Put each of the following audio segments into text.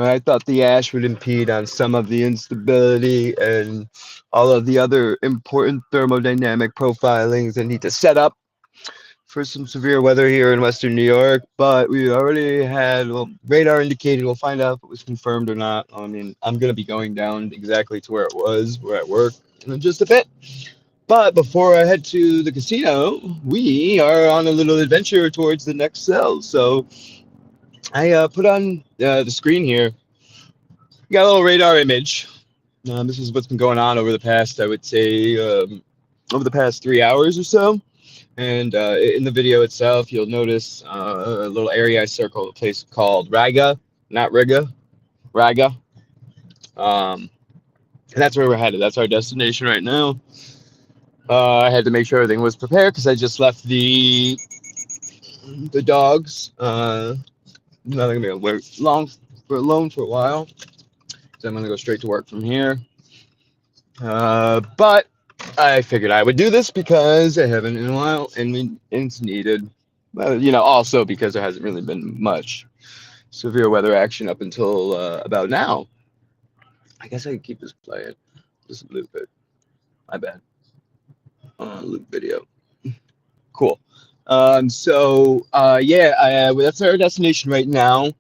I thought the ash would impede on some of the instability and all of the other important thermodynamic profilings I need to set up for some severe weather here in Western New York, but we already had, well, radar indicated. We'll find out if it was confirmed or not. I mean, I'm going to be going down exactly to where it was. We're at work in just a bit. But before I head to the casino, we are on a little adventure towards the next cell. So I put on the screen here. We got a little radar image. This is what's been going on over the past, I would say, over the past 3 hours or so. And in the video itself, you'll notice a little area I circled, a place called Raga, not Riga, Raga. And that's where we're headed. That's our destination right now. I had to make sure everything was prepared because I just left the dogs. Not gonna be able to wait alone for a while. So I'm gonna go straight to work from here. But I figured I would do this because I haven't in a while, and it's needed. Also because there hasn't really been much severe weather action up until about now. I guess I could keep this playing. Just loop it. My bad. Loop video. Cool. That's our destination right now.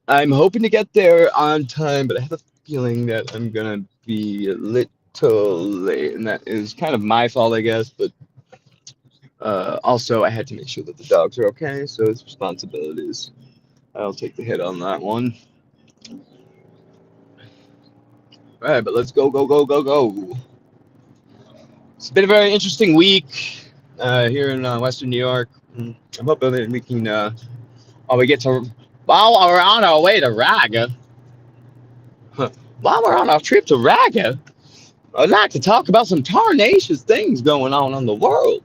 I'm hoping to get there on time, but I have a feeling that I'm gonna be little late, and that is kind of my fault, I guess. But also, I had to make sure that the dogs are okay, so it's responsibilities. I'll take the hit on that one. All right, but let's go, go, go, go, go. It's been a very interesting week here in Western New York. I'm hoping that we can, while we're on our way to Raga, while we're on our trip to Raga, I'd like to talk about some tarnacious things going on in the world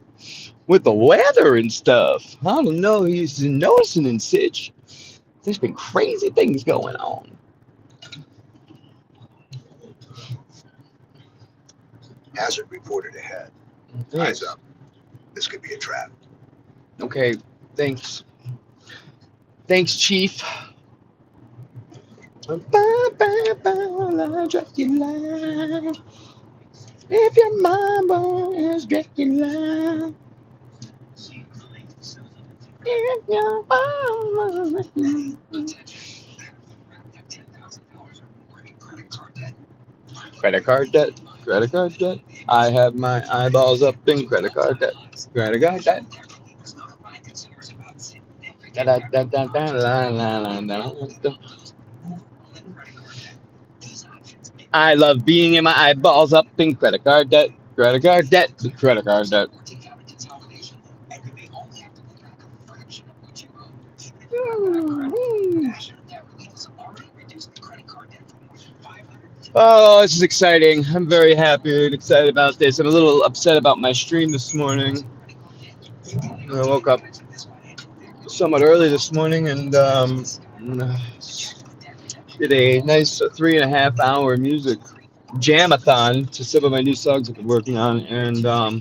with the weather and stuff. I don't know if you've been noticing in Sitch. There's been crazy things going on. Hazard reported ahead. Eyes up. This could be a trap. Okay, thanks. Thanks, Chief. If your mama is drinking loud. If your mama. Credit card debt. Credit card debt. I have my eyeballs up in credit card debt. Credit card debt. I love being in my eyeballs up in credit card debt. Credit card debt. Credit card debt. Oh, this is exciting. I'm very happy and excited about this. I'm a little upset about my stream this morning. I woke up somewhat early this morning and did a nice 3.5 hour music jam-a-thon to some of my new songs I've been working on, and I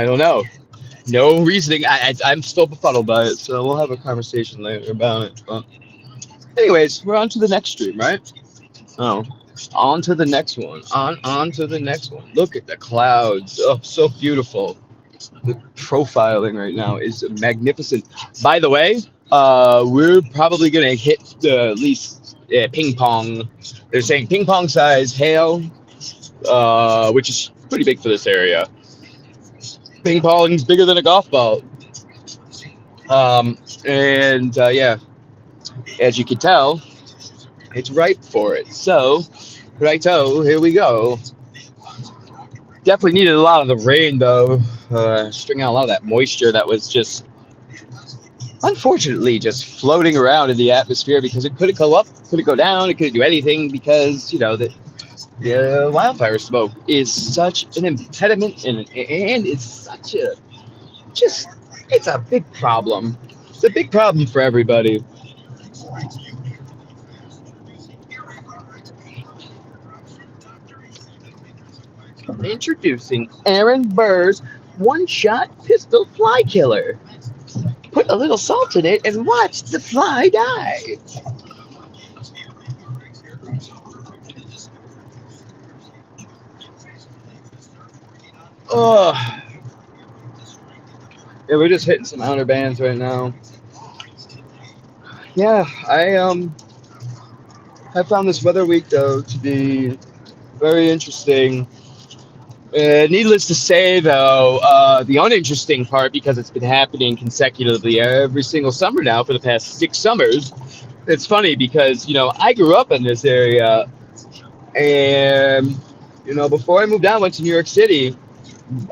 don't know. No reasoning. I'm still befuddled by it, so we'll have a conversation later about it. But anyways, we're on to the next stream, right? Oh, on to the next one. On to the next one. Look at the clouds. Oh, so beautiful. The profiling right now is magnificent. By the way, we're probably gonna hit at least ping pong. They're saying ping pong size hail, which is pretty big for this area. Ping pong is bigger than a golf ball. Yeah, as you can tell, it's ripe for it. So, righto, here we go. Definitely needed a lot of the rain, though. String out a lot of that moisture that was just, unfortunately, just floating around in the atmosphere because it couldn't go up, couldn't go down, it couldn't do anything because, the wildfire smoke is such an impediment and it's such a, it's a big problem. It's a big problem for everybody. Introducing Aaron Burr's one-shot pistol fly killer. Put a little salt in it and watch the fly die. Oh, yeah, we're just hitting some outer bands right now. Yeah, I found this weather week though to be very interesting. Needless to say, though, the uninteresting part, because it's been happening consecutively every single summer now for the past 6 summers. It's funny because I grew up in this area, and before I moved out, went to New York City.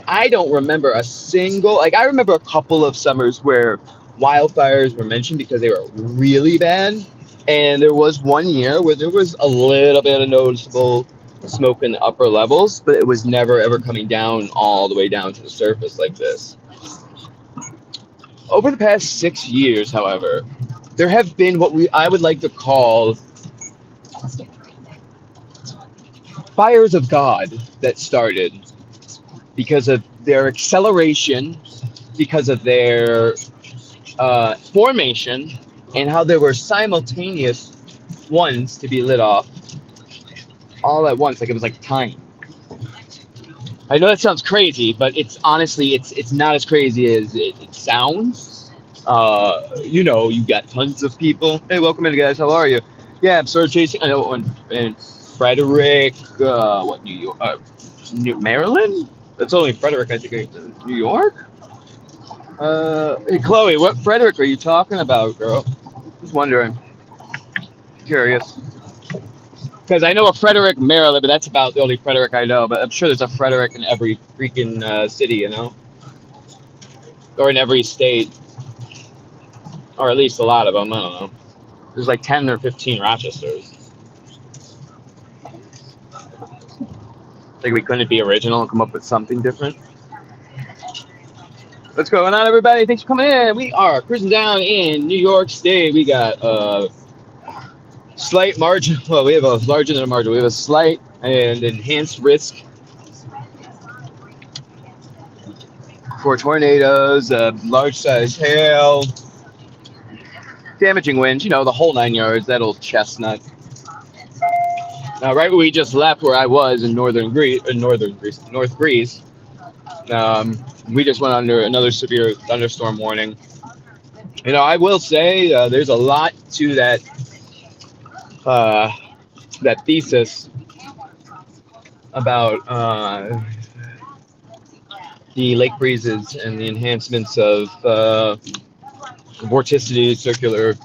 I don't remember a single, like, I remember a couple of summers where wildfires were mentioned because they were really bad. And there was one year where there was a little bit of noticeable smoke in the upper levels, but it was never ever coming down all the way down to the surface like this. Over the past 6 years, however, there have been what I would like to call fires of God that started because of their acceleration, because of their formation, and how there were simultaneous ones to be lit off all at once, like it was like time. I know that sounds crazy, but it's honestly it's not as crazy as it sounds. You got tons of people. Hey, welcome in, guys. How are you? Yeah, I'm sort of chasing. I know, and Frederick, what New York, Maryland? That's only Frederick, I think. New York. Hey, Chloe, what Frederick are you talking about, girl? Just wondering. Curious. Because I know a Frederick, Maryland, but that's about the only Frederick I know. But I'm sure there's a Frederick in every freaking city, or in every state, or at least a lot of them. I don't know. There's like 10 or 15 Rochesters. Like we couldn't be original and come up with something different. What's going on, everybody? Thanks for coming in. We are cruising down in New York State. We got slight margin. Well, we have a larger than a margin. We have a slight and enhanced risk for tornadoes, large size hail, damaging winds, the whole 9 yards, that old chestnut. Now, right where we just left, where I was in North Greece, we just went under another severe thunderstorm warning. I will say there's a lot to that thesis about the lake breezes and the enhancements of vorticity, circular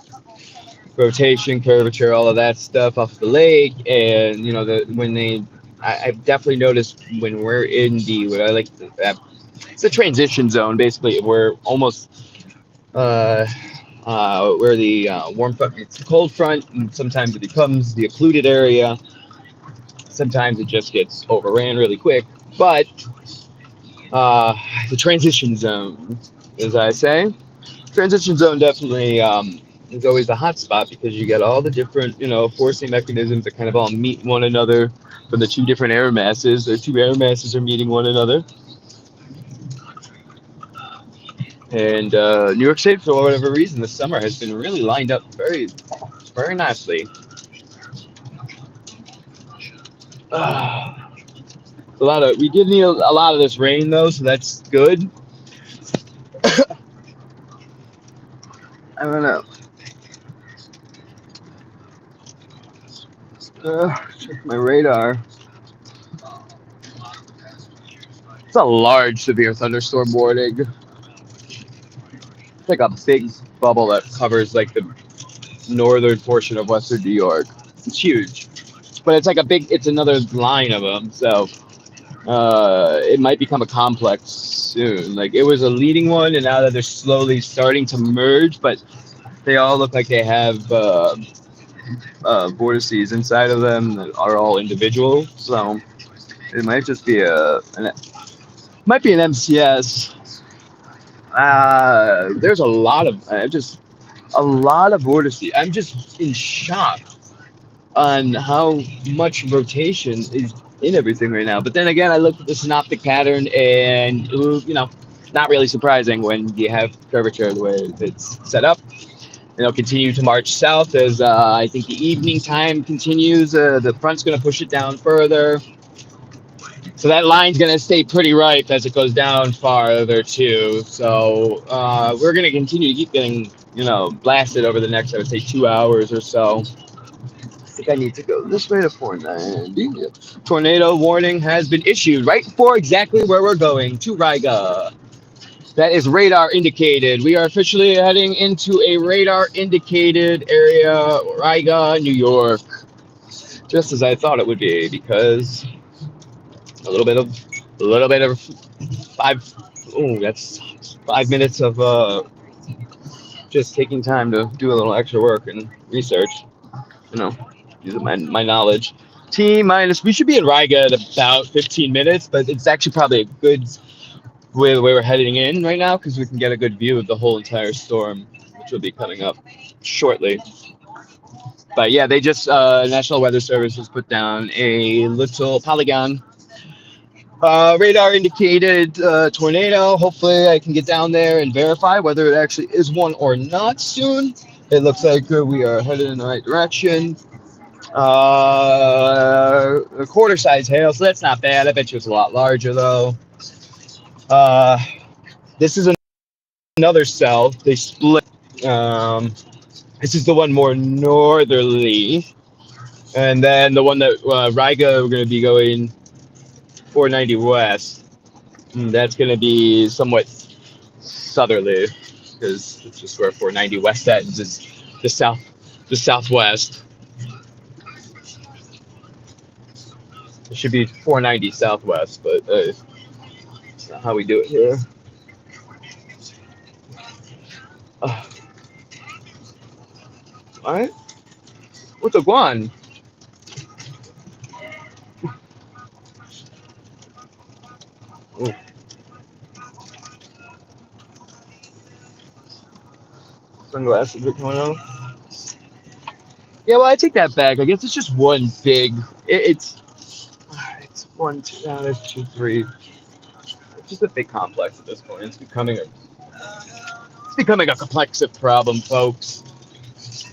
rotation, curvature, all of that stuff off the lake. And I've definitely noticed when we're in it's a transition zone. Basically, we're almost where the warm front meets the cold front, and sometimes it becomes the occluded area. Sometimes it just gets overran really quick. But the transition zone, as I say, transition zone definitely is always the hot spot because you get all the different, forcing mechanisms that kind of all meet one another from the two different air masses. The two air masses are meeting one another. And New York State, for whatever reason, this summer has been really lined up very, very nicely. We did need a lot of this rain though, so that's good. I don't know. Check my radar. It's a large severe thunderstorm warning. It's like a big bubble that covers like the northern portion of western New York. It's huge, but it's another line of them. So it might become a complex soon. Like it was a leading one, and now that they're slowly starting to merge, but they all look like they have vortices inside of them that are all individual. So it might just be an MCS. There's a lot of vortices. I'm just in shock on how much rotation is in everything right now. But then again, I looked at the synoptic pattern, and not really surprising when you have curvature the way it's set up. It'll continue to march south as I think the evening time continues. The front's going to push it down further. So that line's gonna stay pretty ripe as it goes down farther too. So we're gonna continue to keep getting, blasted over the next, I would say, 2 hours or so. I think I need to go this way to 490. Yep. Tornado warning has been issued right for exactly where we're going, to Riga. That is radar indicated. We are officially heading into a radar indicated area, Riga, New York. Just as I thought it would be, because a little bit of, a little bit of five. Oh, that's 5 minutes of just taking time to do a little extra work and research. You know, using my knowledge. T minus. We should be in Riga at about 15 minutes, but it's actually probably a good way the way we're heading in right now because we can get a good view of the whole entire storm, which will be coming up shortly. But yeah, they just National Weather Service has put down a little polygon. Radar indicated tornado. Hopefully, I can get down there and verify whether it actually is one or not soon. It looks like we are headed in the right direction. A quarter size hail, so that's not bad. I bet you it's a lot larger though. Uh, this is another cell. They split. This is the one more northerly, and then the one that Riga we're going to be going 490 west. That's going to be somewhat southerly because it's just where 490 west ends is the southwest. It should be 490 southwest, but it's not how we do it here. Uh, all right, what's a guan? Ooh, sunglasses are coming out. Yeah, well, I take that back. I guess it's just one big. It's one, two, no, there's two, three. It's just a big complex at this point. It's becoming a complex problem, folks.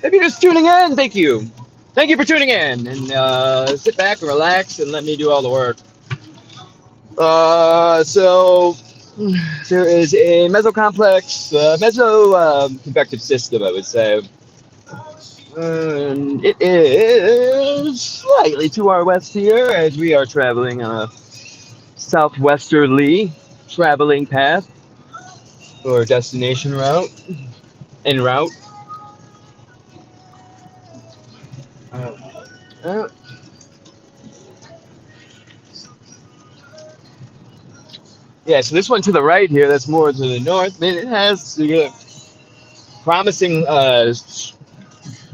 If you're just tuning in, thank you. Thank you for tuning in, and sit back and relax and let me do all the work. So there is a mesocomplex, convective system, I would say. And it is slightly to our west here as we are traveling on a southwesterly traveling path or destination route. En route. Uh, uh, yeah, so this one to the right here, that's more to the north. I mean, it has promising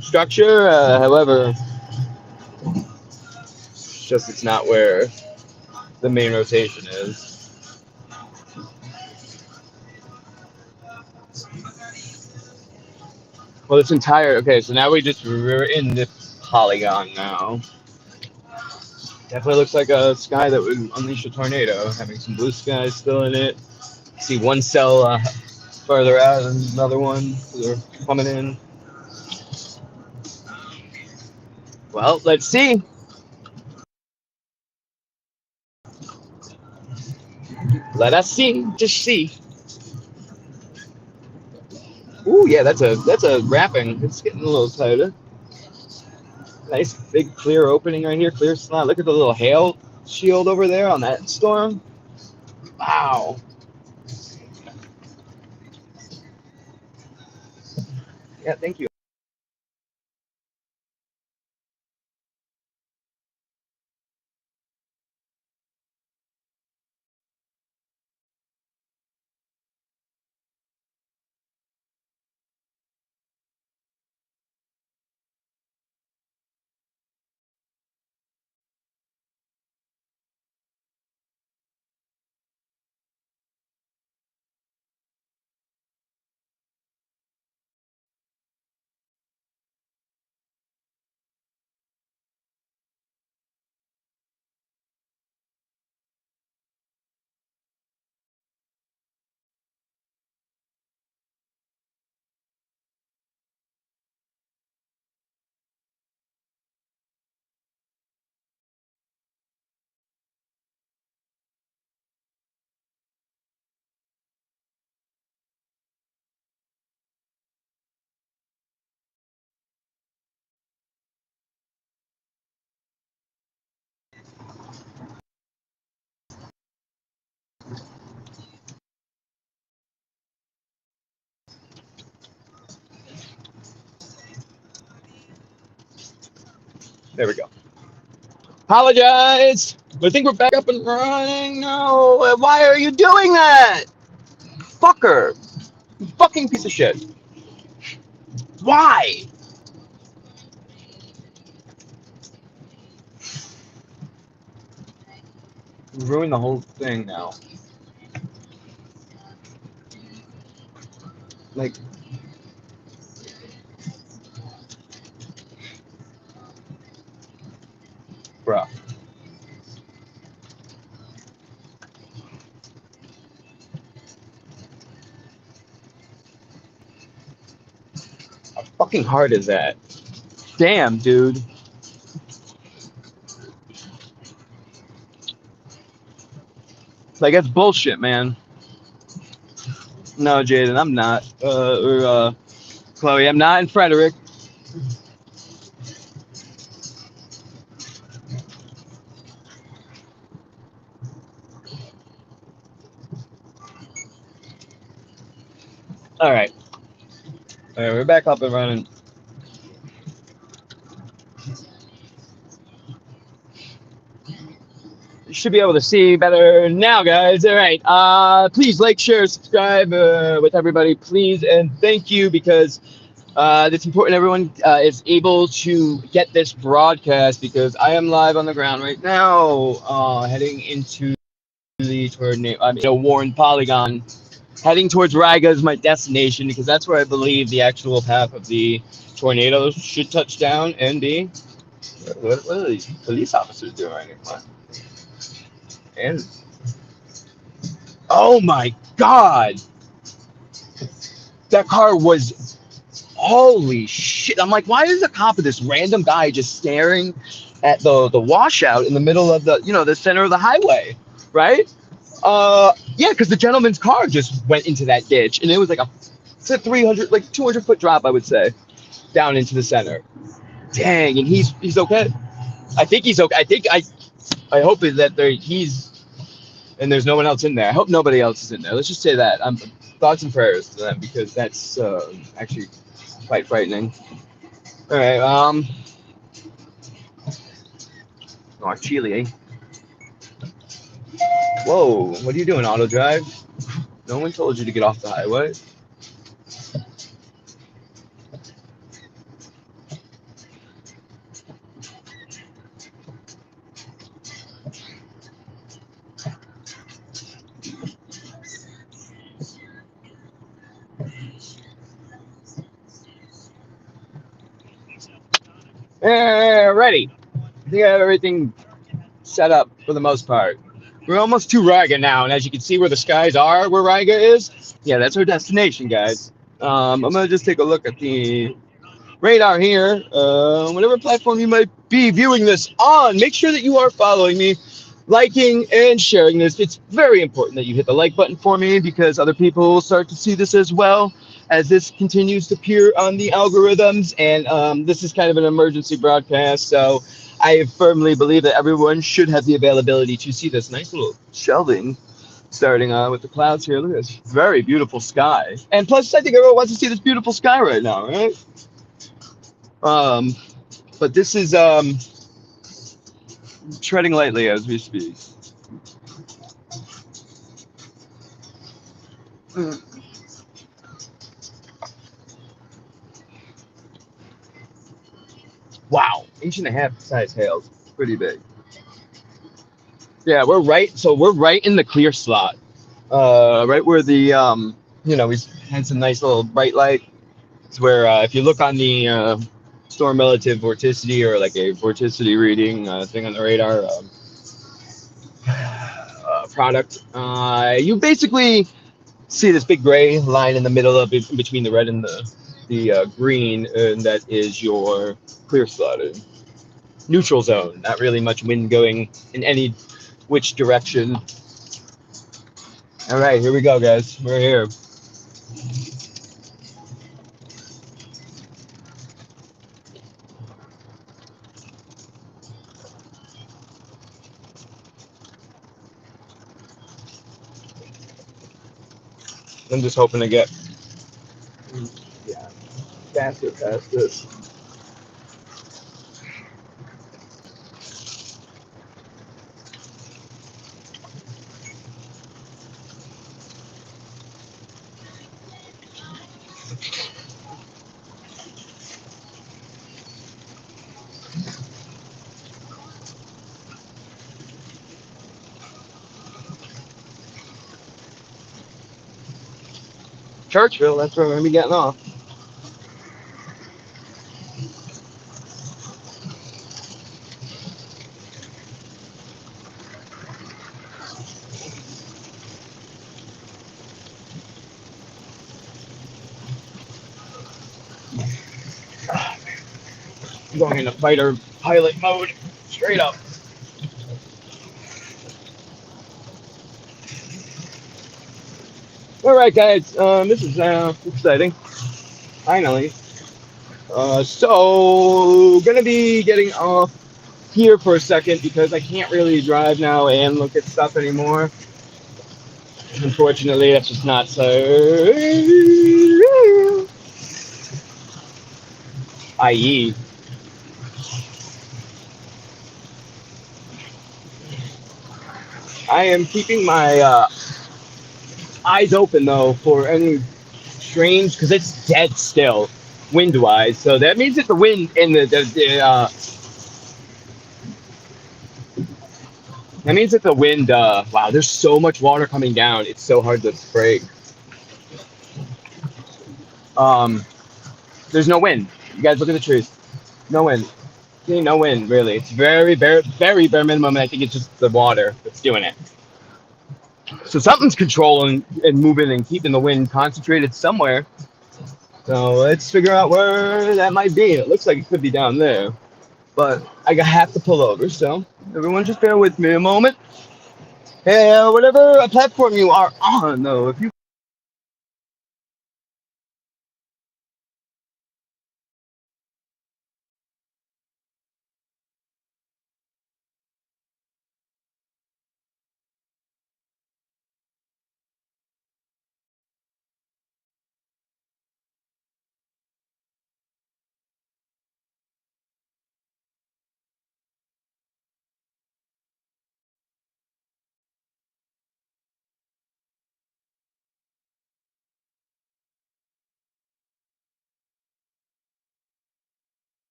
structure. However, just it's not where the main rotation is. Well, this entire okay, so now we're in this polygon now. Definitely looks like a sky that would unleash a tornado, having some blue skies still in it. See one cell farther out and another one. They're coming in. Well, let's see. Let us see. Just see. Ooh, yeah, that's a wrapping. It's getting a little tighter. Nice big clear opening right here, clear slot. Look at the little hail shield over there on that storm. Wow. Yeah, thank you. There we go. Apologize. I think we're back up and running. No, why are you doing that? Fucker. You fucking piece of shit. Why? You ruined the whole thing now. Like, bruh. How fucking hard is that? Damn, dude. Like, that's bullshit, man. No, Jaden, I'm not. Chloe, I'm not. And Frederick. All right. All right, we're back up and running. You should be able to see better now, guys. All right. Please like, share, subscribe with everybody, please, and thank you because it's important everyone is able to get this broadcast because I am live on the ground right now, heading into the tornado. I mean, a Warren Polygon, heading towards Riga is my destination because that's where I believe the actual path of the tornadoes should touch down and be. What are these police officers doing right now? And oh my god, that car was holy shit. I'm like, why is a cop of this random guy just staring at the washout in the middle of the center of the highway, right? Yeah, because the gentleman's car just went into that ditch, and it was like it's a 300, like 200-foot drop, I would say, down into the center. Dang, and he's okay. I think he's okay. I hope that he's and there's no one else in there. I hope nobody else is in there. Let's just say that. Thoughts and prayers to them because that's actually quite frightening. All right. Oh, Chile. Whoa. What are you doing, auto drive? No one told you to get off the highway. Ready. I think I have everything set up for the most part. We're almost to Riga now, and as you can see where the skies are, where Riga is, yeah, that's our destination, guys. I'm gonna just take a look at the radar here. Whatever platform you might be viewing this on, make sure that you are following me, liking and sharing this. It's very important that you hit the like button for me because other people will start to see this as well as this continues to appear on the algorithms. And this is kind of an emergency broadcast, so I firmly believe that everyone should have the availability to see this nice little shelving starting with the clouds here. Look at this very beautiful sky. And plus, I think everyone wants to see this beautiful sky right now, right? But this is treading lightly as we speak. Wow, inch and a half size hails, pretty big. Yeah, we're right. So we're right in the clear slot, right where the we had some nice little bright light. It's where if you look on the storm relative vorticity or like a vorticity reading thing on the radar product, you basically see this big gray line in the middle of it, between the red and the green, and that is your clear slot, neutral zone. Not really much wind going in any which direction. All right, here we go, guys. We're here. I'm just hoping to get faster past this. Churchville, that's where we're gonna be getting off. Going into fighter pilot mode, straight up. All right, guys, this is exciting. Finally, so gonna be getting off here for a second because I can't really drive now and look at stuff anymore. Unfortunately, that's just not so. I.e., I am keeping my eyes open though for any strange because it's dead still wind wise. So that means that the wind and the that means that the wind. Wow, there's so much water coming down. It's so hard to brake. Um, there's no wind. You guys look at the trees. No wind. See, no wind really. It's very bare minimum. And I think it's just the water that's doing it. So something's controlling and moving and keeping the wind concentrated somewhere. So let's figure out where that might be. It looks like it could be down there, but I have to pull over. So everyone, just bear with me a moment. Hey, whatever platform you are on, though, if you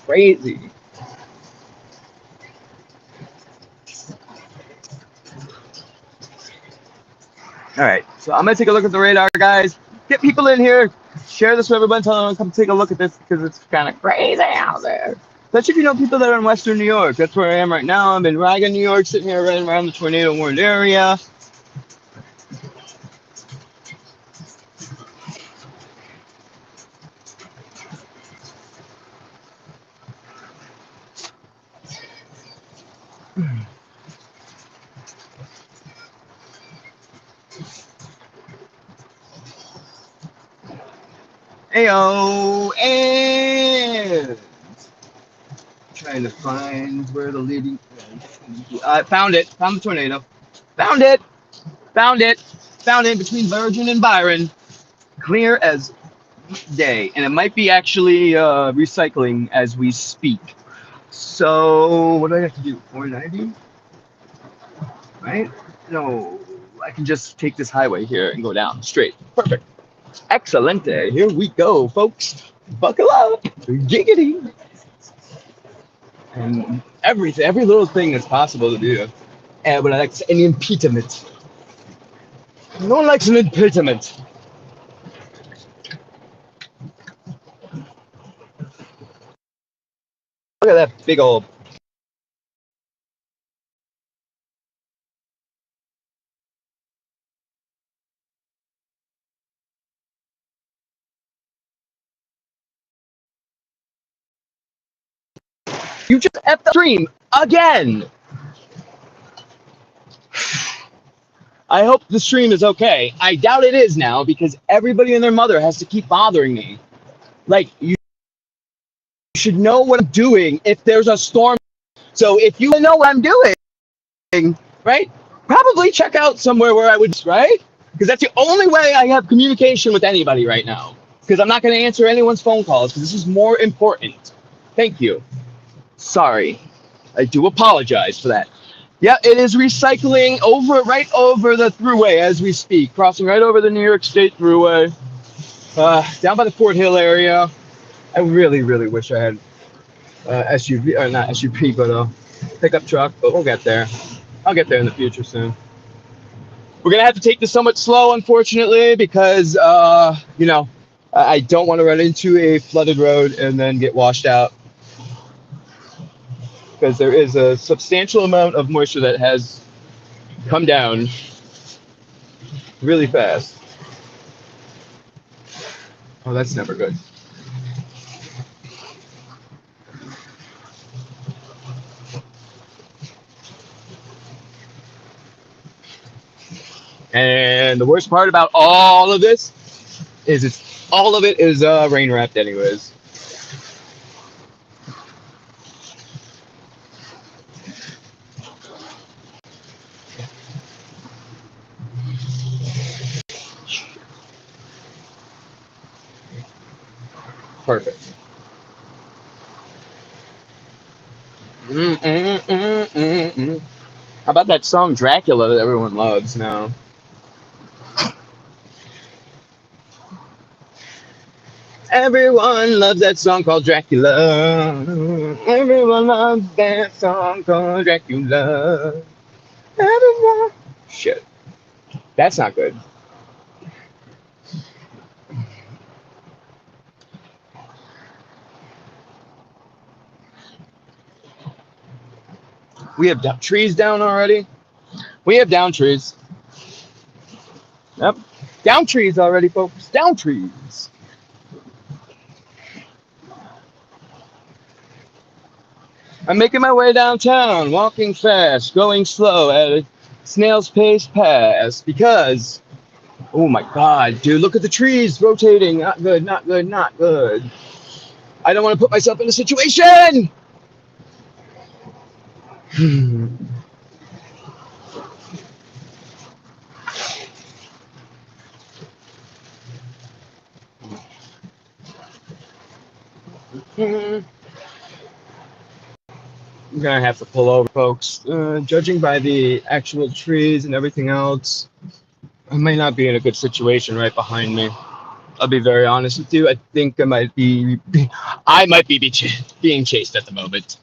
crazy. All right, so I'm gonna take a look at the radar, guys. Get people in here. Share this with everyone. Tell them to come take a look at this because it's kind of crazy out there. Especially if you know people that are in Western New York. That's where I am right now. I'm in Raga, New York, sitting here right around the tornado warned area. Ayo, and trying to find where the leading. I found it. Found the tornado. Found it. Found it. Found it between Virgin and Byron. Clear as day, and it might be actually recycling as we speak. So what do I have to do? 490, right? No, I can just take this highway here and go down straight. Perfect. Excellent. Here we go, folks. Buckle up. Giggity. And everything, every little thing is possible to do. And but I like an impediment. No one likes an impediment. Look at that big old You just F the stream again. I hope the stream is okay. I doubt it is now because everybody and their mother has to keep bothering me. Like, you should know what I'm doing if there's a storm. So if you know what I'm doing, right, probably check out somewhere where I would, right? Because that's the only way I have communication with anybody right now. Because I'm not going to answer anyone's phone calls because this is more important. Thank you. Sorry. I do apologize for that. Yeah, it is recycling right over the thruway as we speak, crossing right over the New York State Thruway, down by the Fort Hill area. I really, really wish I had SUV, or not SUV, but a pickup truck, but we'll get there. I'll get there in the future soon. We're going to have to take this somewhat slow, unfortunately, because, you know, I don't want to run into a flooded road and then get washed out. Because there is a substantial amount of moisture that has come down really fast. Oh, that's never good. And the worst part about all of this is all of it is rain wrapped anyways. Perfect. How about that song Dracula that everyone loves now? Everyone loves that song called Dracula. Everyone loves that song called Dracula. Everyone. Shit. That's not good. We have trees down already. We have down trees. Yep. Down trees already, folks. Down trees. I'm making my way downtown, walking fast, going slow at a snail's pace past because, oh my God, dude, look at the trees rotating. Not good, not good, not good. I don't want to put myself in a situation. I'm gonna have to pull over, folks. Judging by the actual trees and everything else, I may not be in a good situation right behind me. I'll be very honest with you. I think I might be being chased at the moment.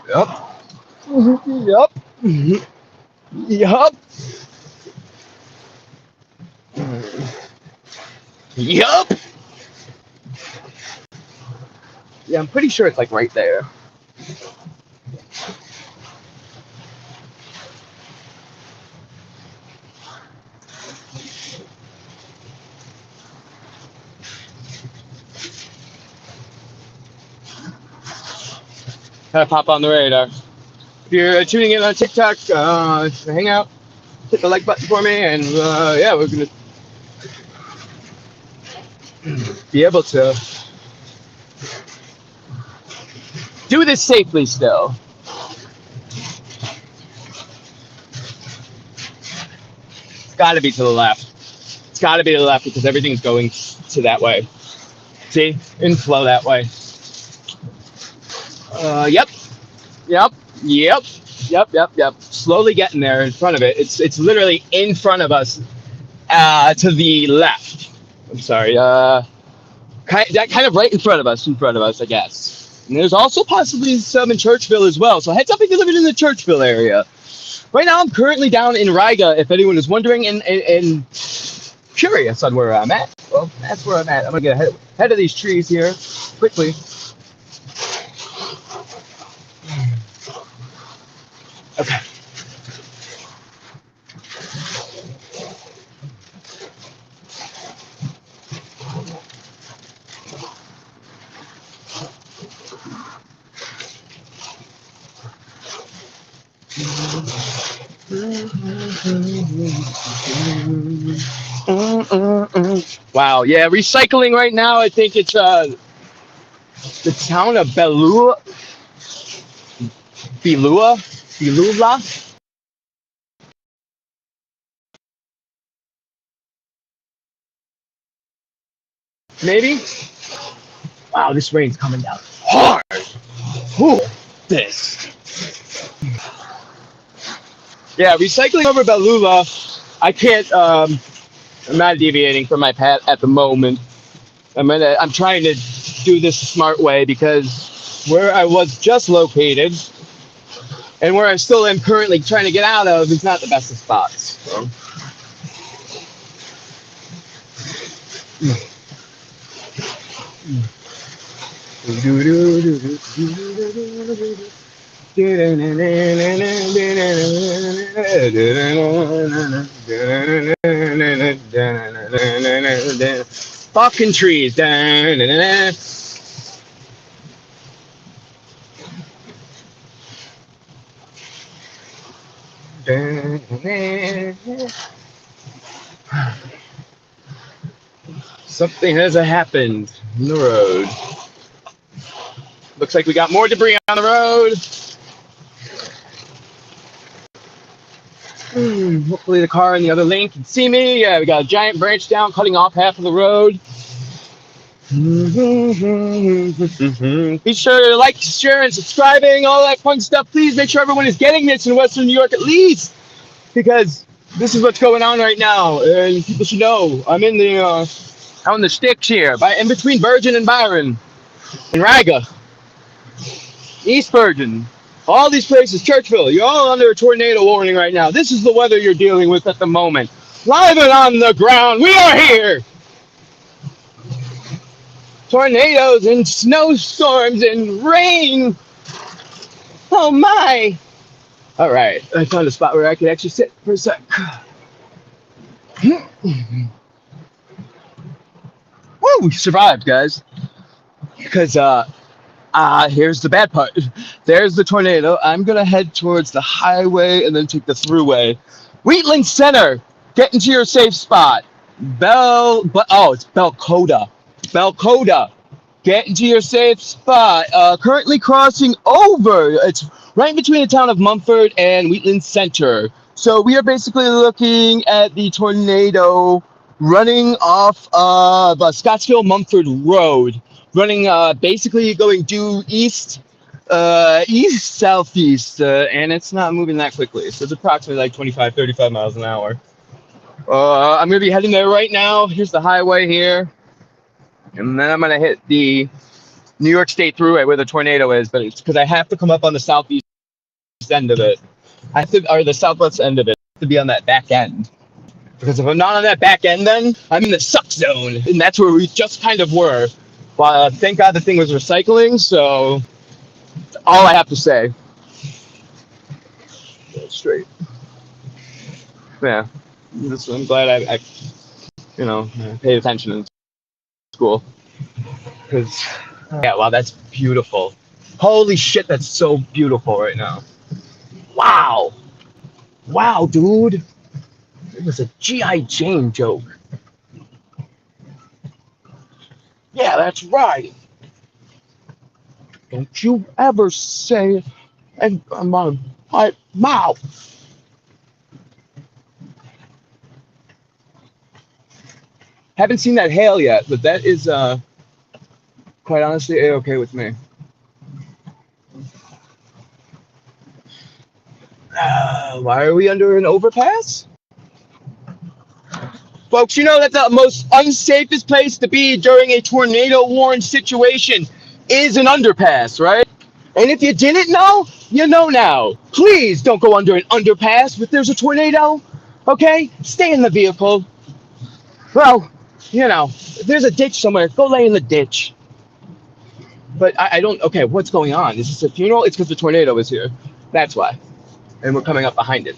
Yup. Yup. Yup. Yup. Yeah, I'm pretty sure it's like right there. Gotta pop on the radar. If you're tuning in on TikTok, hang out, hit the like button for me, and yeah, we're gonna be able to do this safely still. It's gotta be to the left. It's gotta be to the left because everything's going to that way. See? Inflow that way. Yep. Yep. Yep. Yep. Yep. Yep. Slowly getting there in front of it. It's literally in front of us, to the left. I'm sorry. Kind of right in front of us, I guess. And there's also possibly some in Churchville as well. So heads up if you're living in the Churchville area. Right now, I'm currently down in Riga, if anyone is wondering and curious on where I'm at. Well, that's where I'm at. I'm gonna get ahead of these trees here quickly. Okay. Wow, yeah, recycling right now. I think it's the town of Belula, maybe. Wow, this rain's coming down hard. Whew, this. Yeah, recycling over Belula. I can't. I'm not deviating from my path at the moment. I'm trying to do this the smart way because where I was just located and where I still am currently trying to get out of is not the best of spots. So. Fucking trees. Something has happened in the road. Looks like we got more debris on the road. Hopefully the car in the other lane can see me. Yeah, we got a giant branch down cutting off half of the road. Be sure to like, share, and subscribing, all that fun stuff. Please make sure everyone is getting this in Western New York at least, because this is what's going on right now, and people should know. I'm in the out in the sticks here, in between Bergen and Byron, and Riga, East Bergen, all these places, Churchville. You're all under a tornado warning right now. This is the weather you're dealing with at the moment. Live and on the ground, we are here. Tornadoes and snowstorms and rain. Oh my! All right, I found a spot where I could actually sit for a sec. Woo! We survived, guys. Because here's the bad part. There's the tornado. I'm gonna head towards the highway and then take the throughway. Wheatland Center. Get into your safe spot. It's Belcoda. Belcoda. Get into your safe spot. Currently crossing over. It's right between the town of Mumford and Wheatland Center. So we are basically looking at the tornado running off Scottsville Mumford Road, running basically going due east, east southeast, and it's not moving that quickly. So it's approximately like 25, 35 miles an hour. I'm gonna be heading there right now. Here's the highway here. And then I'm going to hit the New York State Thruway where the tornado is, but it's because I have to come up on the southeast end of it. Or the southwest end of it. I have to be on that back end. Because if I'm not on that back end, then I'm in the suck zone. And that's where we just kind of were. But thank God the thing was recycling, so that's all I have to say. Go straight. Yeah. I'm glad I paid attention in school. Because, yeah, wow, that's beautiful. Holy shit, that's so beautiful right now. Wow. Wow, dude. It was a G.I. Jane joke. Yeah, that's right. Don't you ever say it in my mouth. Haven't seen that hail yet, but that is quite honestly A-okay with me. Why are we under an overpass? Folks, you know that the most unsafest place to be during a tornado-warned situation is an underpass, right? And if you didn't know, you know now. Please don't go under an underpass if there's a tornado, okay? Stay in the vehicle. Well, if there's a ditch somewhere, go lay in the ditch. But I don't, okay, what's going on? Is this a funeral? It's because the tornado is here. That's why. And we're coming up behind it.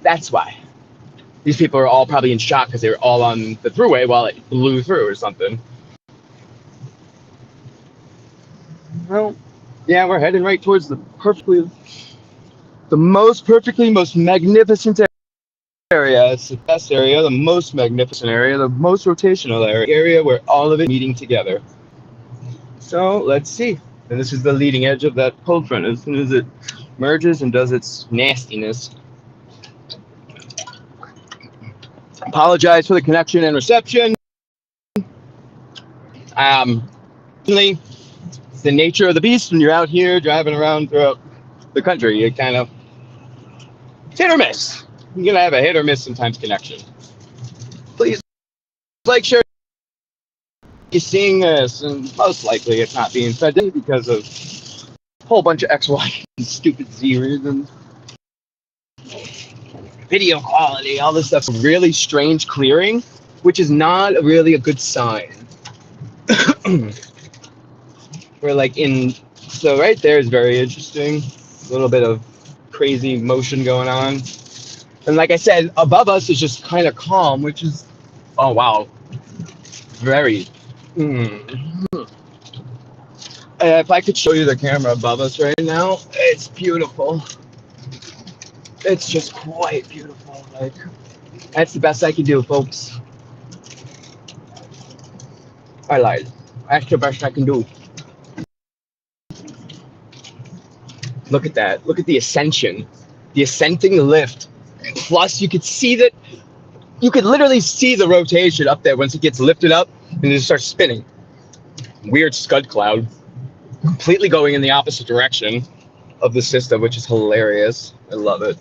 That's why. These people are all probably in shock because they were all on the thruway while it blew through or something. Well, yeah, we're heading right towards the perfectly the most perfectly, most magnificent area. It's the best area, the most magnificent area, the most rotational area where all of it meeting together. So let's see. And this is the leading edge of that cold front. As soon as it merges and does its nastiness. Apologize for the connection and reception. It's the nature of the beast when you're out here driving around throughout the country. You kind of hit or miss. You're gonna have a hit or miss sometimes connection. Please like, share. You're seeing this, and most likely it's not being fed because of a whole bunch of X, Y, and stupid Z reasons. Video quality, all this stuff, really strange clearing, which is not really a good sign. We're like in, so right there is very interesting. A little bit of crazy motion going on. And like I said, above us is just kind of calm, which is, oh wow, very. If I could show you the camera above us right now, it's beautiful. It's just quite beautiful. Like, that's the best I can do, folks. I lied. That's the best I can do. Look at that. Look at the ascension. The ascending lift. Plus, you could see that, you could literally see the rotation up there once it gets lifted up and it just starts spinning. Weird scud cloud. Completely going in the opposite direction of the system, which is hilarious. I love it.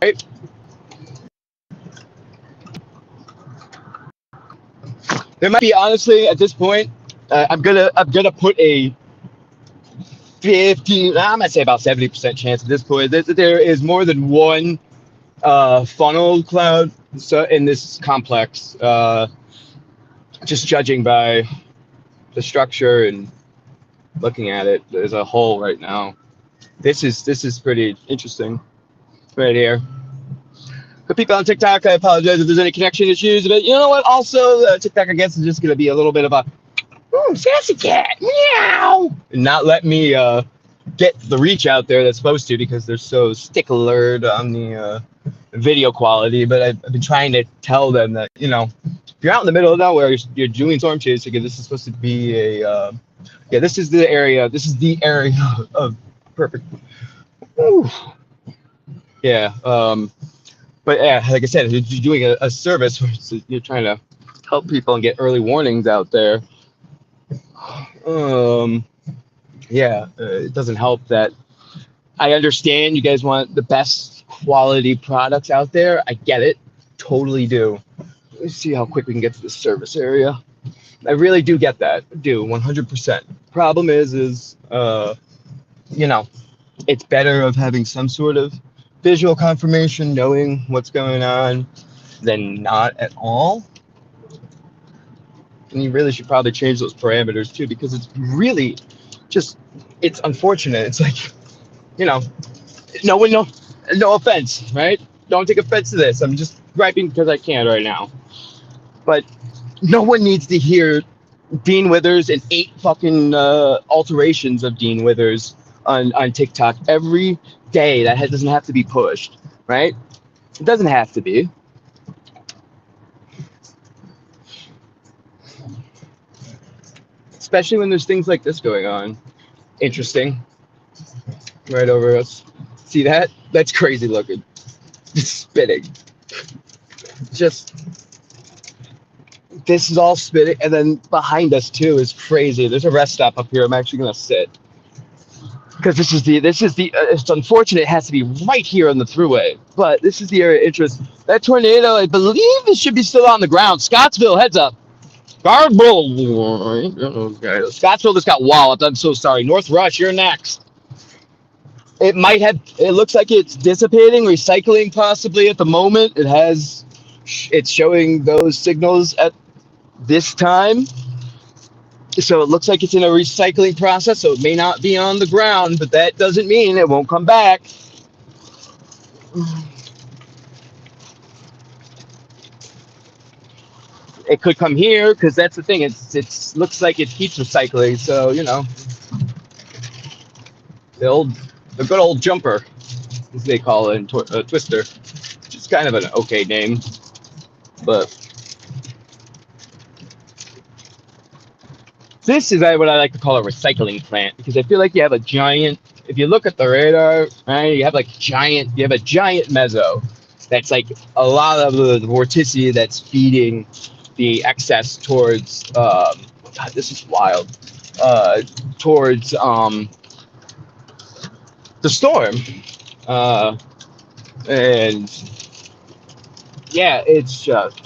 Right? There might be, honestly, at this point, I'm gonna put a 50, I'm gonna say about 70% chance at this point that there is more than one funnel cloud in this complex. Just judging by the structure and looking at it as a whole right now, this is pretty interesting right here. For people on TikTok, I apologize if there's any connection issues, but you know what? Also, TikTok, I guess, is just going to be a little bit of a, ooh, sassy cat, meow, and not let me get the reach out there that's supposed to, because they're so sticklered on the video quality. But I've been trying to tell them that, you know, if you're out in the middle of nowhere, you're doing storm chasing, this is supposed to be a, yeah, this is the area of perfect. Ooh. Yeah. But yeah, like I said, you're doing a service where you're trying to help people and get early warnings out there. Yeah, it doesn't help that I understand you guys want the best quality products out there. I get it, totally do. Let's see how quick we can get to the service area. I really do get that, I do 100%. Problem is you know, it's better of having some sort of visual confirmation, knowing what's going on, than not at all. And you really should probably change those parameters too, because it's really just, it's unfortunate. It's like, you know, no offense, right? Don't take offense to this. I'm just griping because I can right now. But no one needs to hear Dean Withers and 8 fucking alterations of Dean Withers on TikTok every day. That doesn't have to be pushed, right? It doesn't have to be. Especially when there's things like this going on. Interesting. Right over us. See that? That's crazy looking. Just spitting. Just, this is all spitting, and then behind us too is crazy. There's a rest stop up here. I'm actually gonna sit, because this is the it's unfortunate it has to be right here on the thruway, but this is the area of interest. That tornado, I believe it should be still on the ground. Scottsville, heads up. Scottsville just got walloped. I'm so sorry. North Rush, you're next. It might have, it looks like it's dissipating, recycling possibly at the moment. It's showing those signals at this time. So it looks like it's in a recycling process, so it may not be on the ground, but that doesn't mean it won't come back. it could come here because that's the thing. It's looks like it keeps recycling. So you know, the good old jumper, as they call it in Twister, which is kind of an okay name, but this is what I like to call a recycling plant because I feel like you have a giant. If you look at the radar, right, you have a giant meso that's like a lot of the vorticity that's feeding the excess towards. God, this is wild. Towards the storm, and yeah, it's just.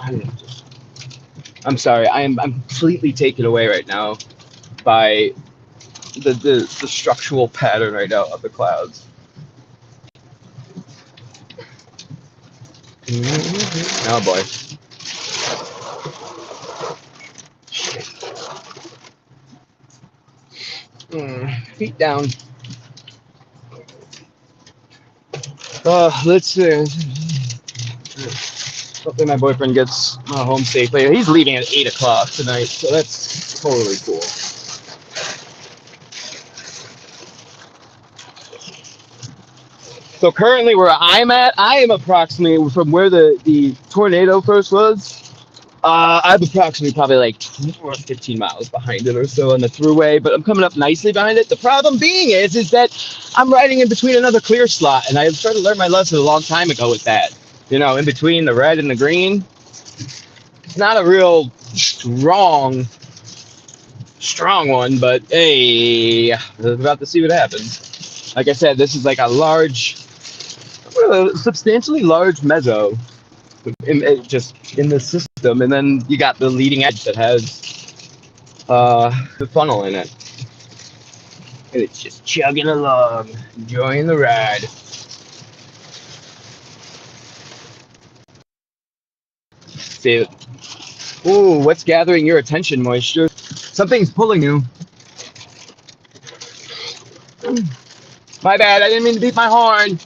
I'm sorry. I'm completely taken away right now by the structural pattern right now of the clouds. Oh boy. Feet down. Let's see. Hopefully my boyfriend gets home safely. He's leaving at 8 o'clock tonight, so that's totally cool. So currently where I'm at, I am approximately from where the tornado first was. I'm approximately probably like 15 miles behind it or so on the thruway, but I'm coming up nicely behind it. The problem being is that I'm riding in between another clear slot, and I started to learn my lesson a long time ago with that. You know, in between the red and the green, it's not a real strong one, but hey, we're about to see what happens. Like I said, this is like a substantially large meso just in the system, and then you got the leading edge that has the funnel in it, and it's just chugging along, enjoying the ride. See, ooh, what's gathering your attention, Moisture? Something's pulling you. My bad, I didn't mean to beat my horn.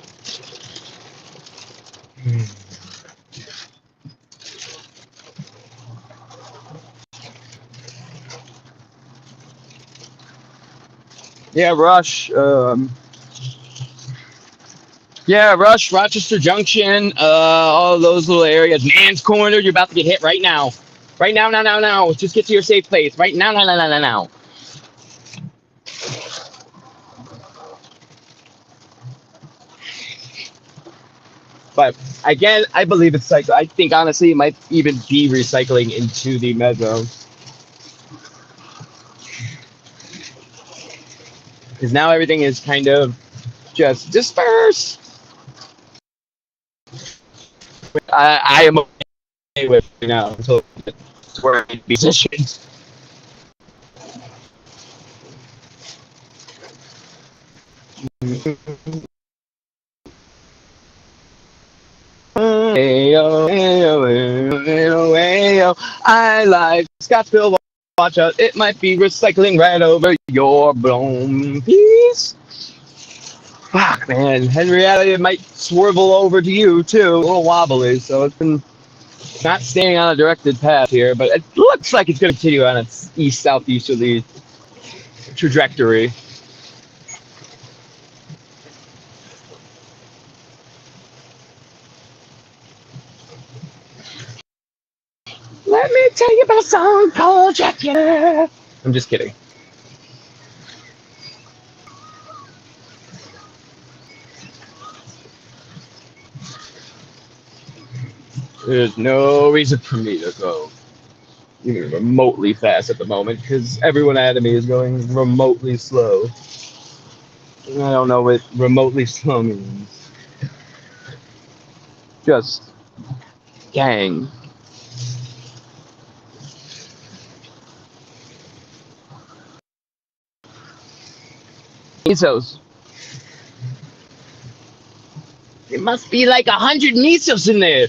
Yeah, Rush. Yeah, Rush, Rochester Junction, all those little areas. Man's Corner, you're about to get hit right now. Right now, now. Just get to your safe place. Right now, now. But again, I believe it's cycle. I think honestly, it might even be recycling into the meso. Because now everything is kind of just dispersed. I am okay with it now. So it's where I musicians. I like Scottsville. Watch out, it might be recycling right over your blown piece. Fuck, man. In reality, it might swivel over to you, too. A little wobbly, so it's been not staying on a directed path here, but it looks like it's going to continue on its east-southeasterly trajectory. Let me tell you about a song called Dracula. I'm just kidding. There's no reason for me to go even remotely fast at the moment because everyone out of me is going remotely slow. I don't know what remotely slow means. Just gang. Mesos. It must be like 100 mesos in there.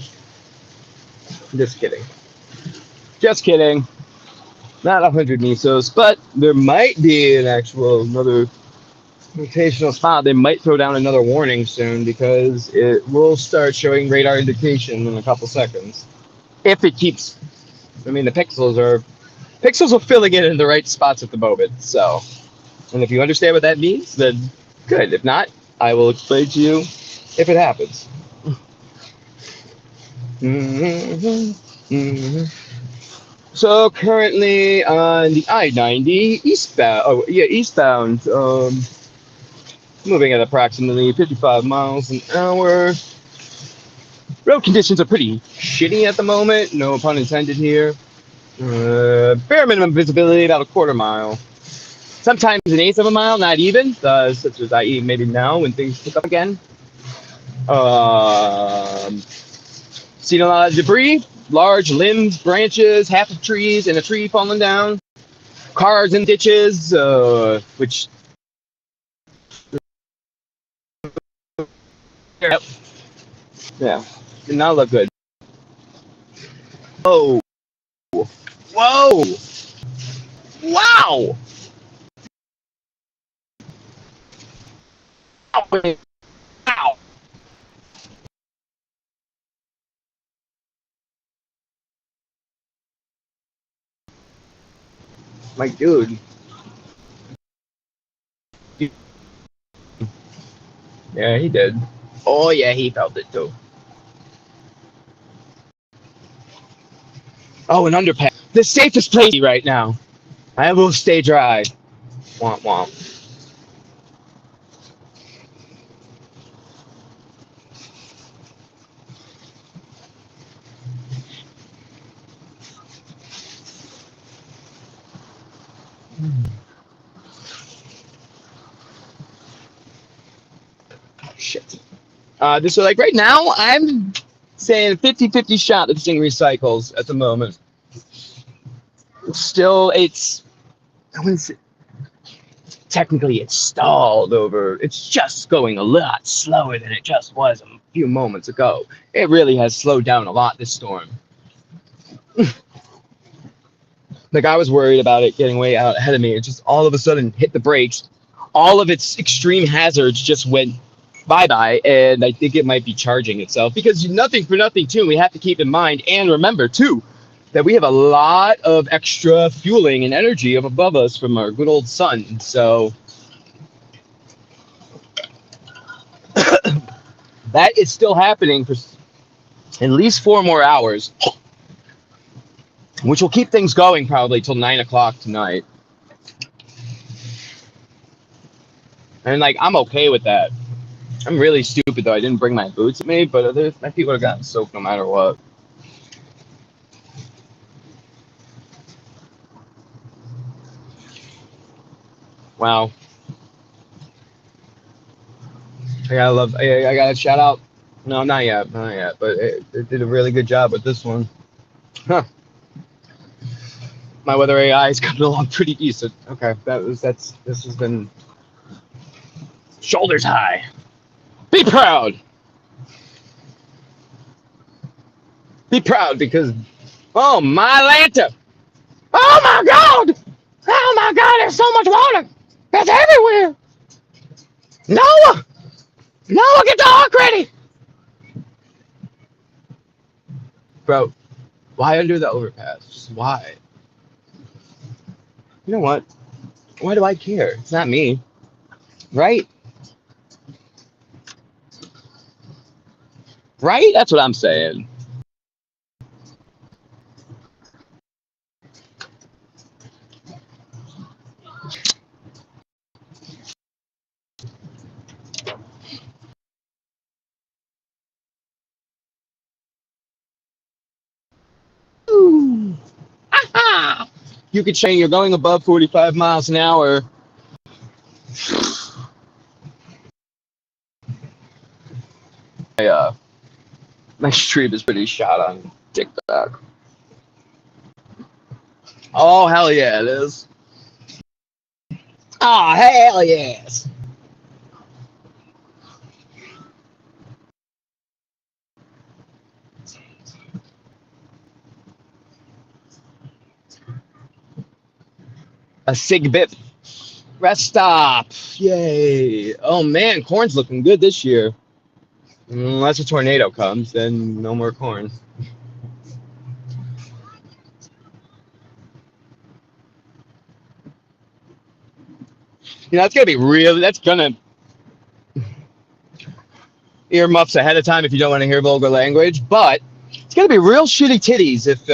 Just kidding. Just kidding. Not 100 mesos, but there might be an actual another rotational spot. They might throw down another warning soon because it will start showing radar indication in a couple seconds. If it keeps I mean, the pixels are filling it in the right spots at the moment. So, and if you understand what that means, then good. If not, I will explain to you if it happens. So currently on the I-90 eastbound. Oh yeah, eastbound. Moving at approximately 55 miles an hour. Road conditions are pretty shitty at the moment. No pun intended here. Bare minimum visibility, about a quarter mile. Sometimes an eighth of a mile, not even. Such as i.e. maybe now when things pick up again. Seen a lot of debris, large limbs, branches, half of trees, and a tree falling down. Cars in ditches, which yeah, did not look good. Oh, whoa, wow. Wow. Like, dude. Yeah, he did. Oh, yeah, he felt it too. Oh, an underpass. The safest place right now. I will stay dry. Womp womp. Shit. This is like right now, I'm saying 50-50 shot that this thing recycles at the moment. Still, I wouldn't say, technically it's stalled over. It's just going a lot slower than it just was a few moments ago. It really has slowed down a lot this storm. Like I was worried about it getting way out ahead of me. It just all of a sudden hit the brakes. All of its extreme hazards just went bye-bye, and I think it might be charging itself because nothing for nothing too. We have to keep in mind and remember too that we have a lot of extra fueling and energy up above us from our good old sun. So that is still happening for at least 4 more hours, which will keep things going probably till 9 o'clock tonight. And like, I'm okay with that. I'm really stupid though. I didn't bring my boots with me, but my feet would have gotten soaked no matter what. Wow. I gotta shout out. No, not yet, but it did a really good job with this one. Huh. My weather AI is coming along pretty decent. Okay, this has been shoulders high. Be proud. Be proud because, oh my Lanta. Oh my God. Oh my God, there's so much water. It's everywhere. Noah. Noah, get the ark ready. Bro, why under the overpass? Just why? You know what? Why do I care? It's not me. Right? Right? That's what I'm saying. Ooh. Aha! You could say you're going above 45 miles an hour. My stream is pretty shot on TikTok. Oh, hell yeah, it is. Oh, hell yes. A sig bip. Rest stop. Yay. Oh, man, corn's looking good this year. Unless a tornado comes, then no more corn. You know, it's gonna be real. That's gonna earmuffs ahead of time if you don't want to hear vulgar language. But it's gonna be real shitty titties if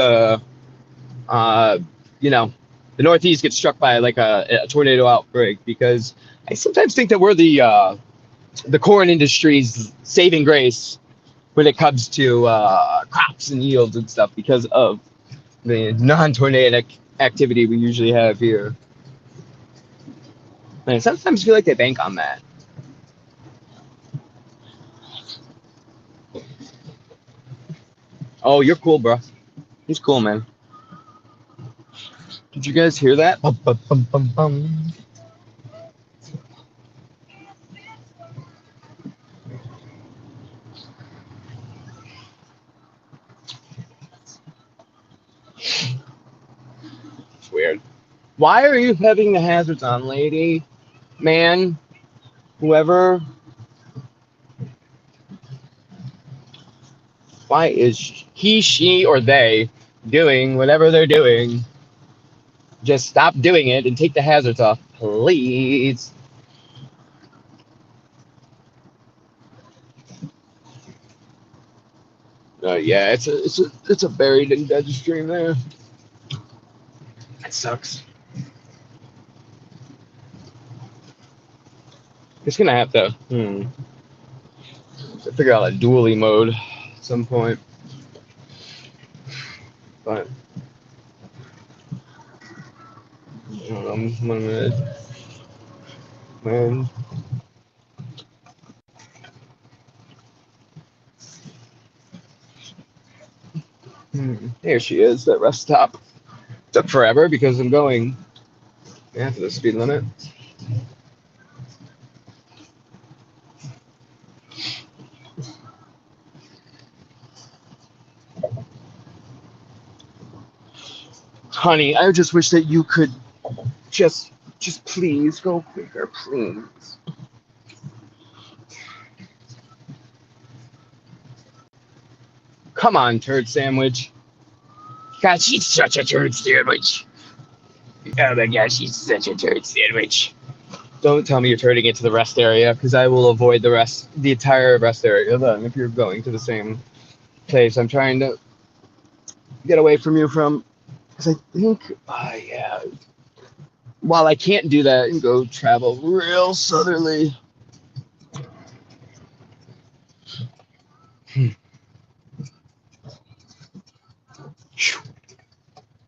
uh, you know, the Northeast gets struck by like a tornado outbreak, because I sometimes think that we're the corn industry's saving grace when it comes to crops and yields and stuff, because of the non-tornadic activity we usually have here. And I sometimes feel like they bank on that. Oh, you're cool, bro. He's cool, man. Did you guys hear that? Bum, bum, bum, bum, bum. It's weird. Why are you having the hazards on, lady, man, whoever? Why is he, she, or they doing whatever they're doing? Just stop doing it and take the hazards off, please. Yeah, it's a buried and dead stream there. That sucks. Just gonna have to figure out a dually mode at some point. But I don't know, I'm gonna, man. There she is, that rest stop. Took forever because I'm going after the speed limit. Honey, I just wish that you could just please go quicker, please. Come on, turd sandwich. God, she's such a turd sandwich. Oh my gosh, she's such a turd sandwich. Don't tell me you're turning into the rest area, because I will avoid the entire rest area then if you're going to the same place I'm trying to get away from you from. Because I think, yeah, while I can't do that and go travel real southerly.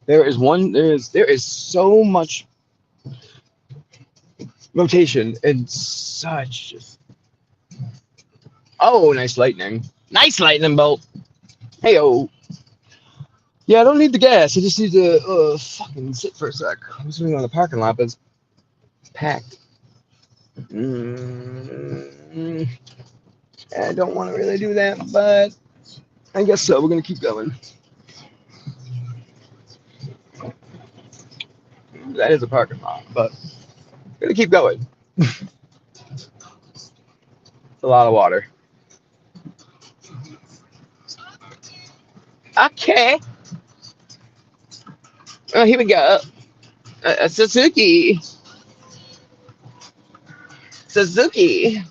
There is so much rotation and such just. Oh, nice lightning. Nice lightning bolt. Hey-oh. Yeah, I don't need the gas. I just need to fucking sit for a sec. I'm sitting on the parking lot, but it's packed. I don't want to really do that, but I guess so. We're going to keep going. That is a parking lot, but we're going to keep going. It's a lot of water. Okay. Oh, here we go. Suzuki. Suzuki.